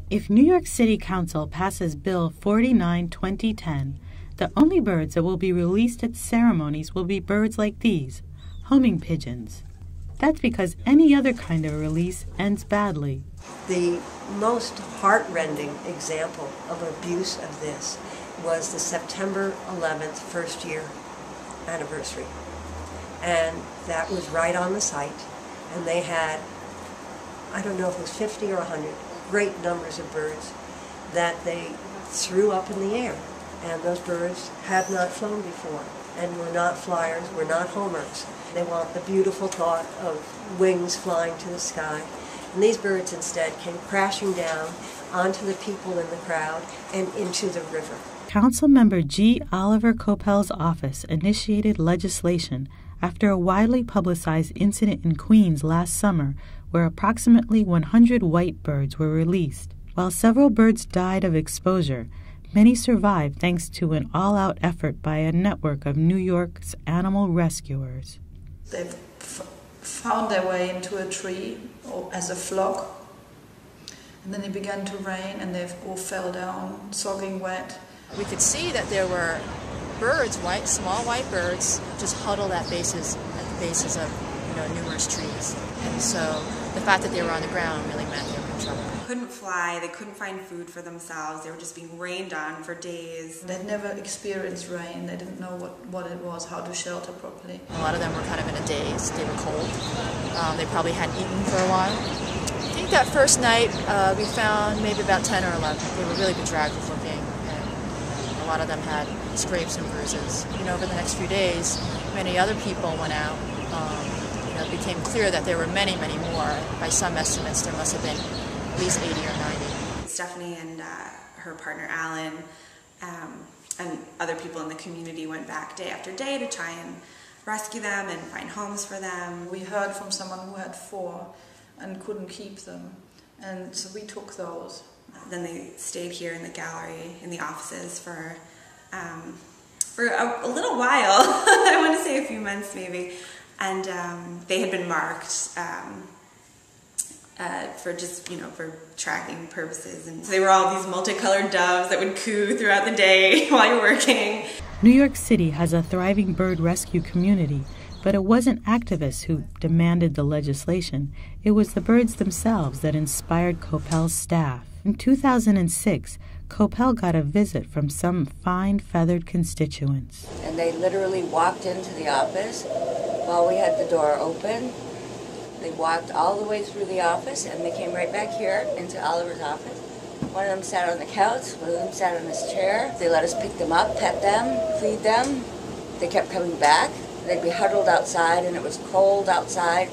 If New York City Council passes Bill 49/2010, the only birds that will be released at ceremonies will be birds like these, homing pigeons. That's because any other kind of release ends badly. The most heartrending example of abuse of this was the September 11th first year anniversary. And that was right on the site. And they had, I don't know if it was 50 or 100, great numbers of birds that they threw up in the air. And those birds had not flown before and were not flyers, were not homers. They want the beautiful thought of wings flying to the sky. And these birds instead came crashing down onto the people in the crowd and into the river. Councilmember G. Oliver Coppell's office initiated legislation after a widely publicized incident in Queens last summer where approximately 100 white birds were released. While several birds died of exposure, many survived thanks to an all-out effort by a network of New York's animal rescuers. They found their way into a tree as a flock, and then it began to rain and they all fell down, soaking wet. We could see that there were birds, small white birds, just huddled at the bases of numerous trees. And so the fact that they were on the ground really meant they were in trouble. They couldn't fly, they couldn't find food for themselves, they were just being rained on for days. They'd never experienced rain, they didn't know what it was, how to shelter properly. A lot of them were kind of in a daze, they were cold. They probably hadn't eaten for a while. I think that first night we found maybe about 10 or 11. They were really bedraggled looking, and a lot of them had scrapes and bruises. Over the next few days, many other people went out. It became clear that there were many, many more. By some estimates, there must have been at least 80 or 90. Stephanie and her partner Alan and other people in the community went back day after day to try and rescue them and find homes for them. We heard from someone who had 4 and couldn't keep them, and so we took those. Then they stayed here in the gallery, in the offices for a little while. I want to say a few months maybe. And they had been marked for just, for tracking purposes. And so they were all these multicolored doves that would coo throughout the day while you're working. New York City has a thriving bird rescue community, but it wasn't activists who demanded the legislation. It was the birds themselves that inspired Coppell's staff. In 2006, Coppell got a visit from some fine feathered constituents. And they literally walked into the office while we had the door open. They walked all the way through the office and they came right back here into Oliver's office. One of them sat on the couch, one of them sat on his chair. They let us pick them up, pet them, feed them. They kept coming back. They'd be huddled outside and it was cold outside.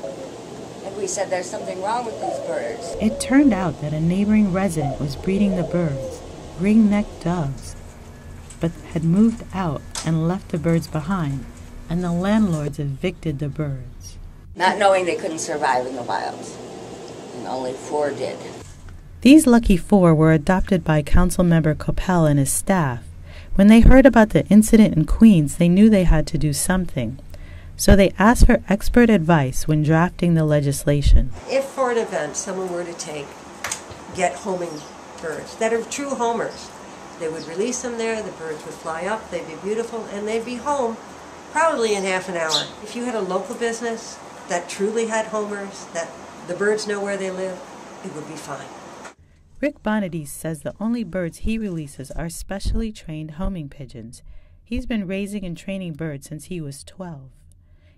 And we said there's something wrong with these birds. It turned out that a neighboring resident was breeding the birds, ring-necked doves, but had moved out and left the birds behind, and the landlords evicted the birds. Not knowing they couldn't survive in the wild, and only 4 did. These lucky 4 were adopted by Councilmember Coppell and his staff. When they heard about the incident in Queens, they knew they had to do something. So they asked for expert advice when drafting the legislation. If for an event someone were to get homing birds that are true homers, they would release them there, the birds would fly up, they'd be beautiful, and they'd be home probably in half an hour. If you had a local business that truly had homers, that the birds know where they live, it would be fine. Rick Bonadis says the only birds he releases are specially trained homing pigeons. He's been raising and training birds since he was 12.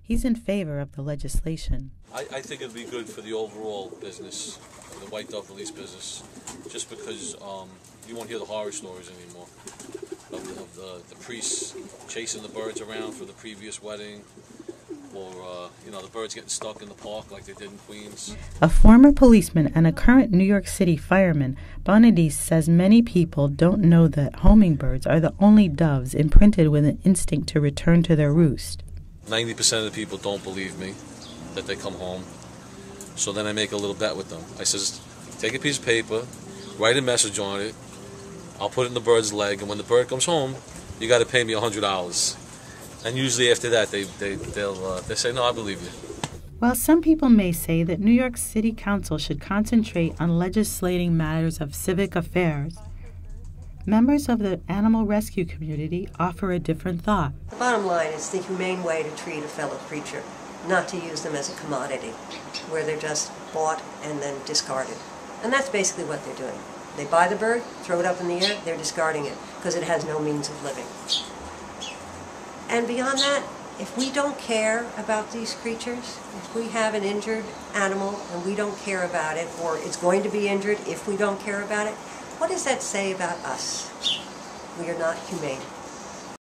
He's in favor of the legislation. I think it'd be good for the overall business, the white dove release business, just because you won't hear the horror stories anymore of the priests chasing the birds around for the previous wedding, or the birds getting stuck in the park like they did in Queens. A former policeman and a current New York City fireman, Bonadis says many people don't know that homing birds are the only doves imprinted with an instinct to return to their roost. 90% of the people don't believe me that they come home. So then I make a little bet with them. I says, take a piece of paper, write a message on it, I'll put it in the bird's leg, and when the bird comes home, you got to pay me $100. And usually after that, they say, no, I believe you. While some people may say that New York City Council should concentrate on legislating matters of civic affairs, members of the animal rescue community offer a different thought. The bottom line is the humane way to treat a fellow creature, not to use them as a commodity, where they're just bought and then discarded. And that's basically what they're doing. They buy the bird, throw it up in the air, they're discarding it because it has no means of living. And beyond that, if we don't care about these creatures, if we have an injured animal and we don't care about it, or it's going to be injured if we don't care about it, what does that say about us? We are not humane.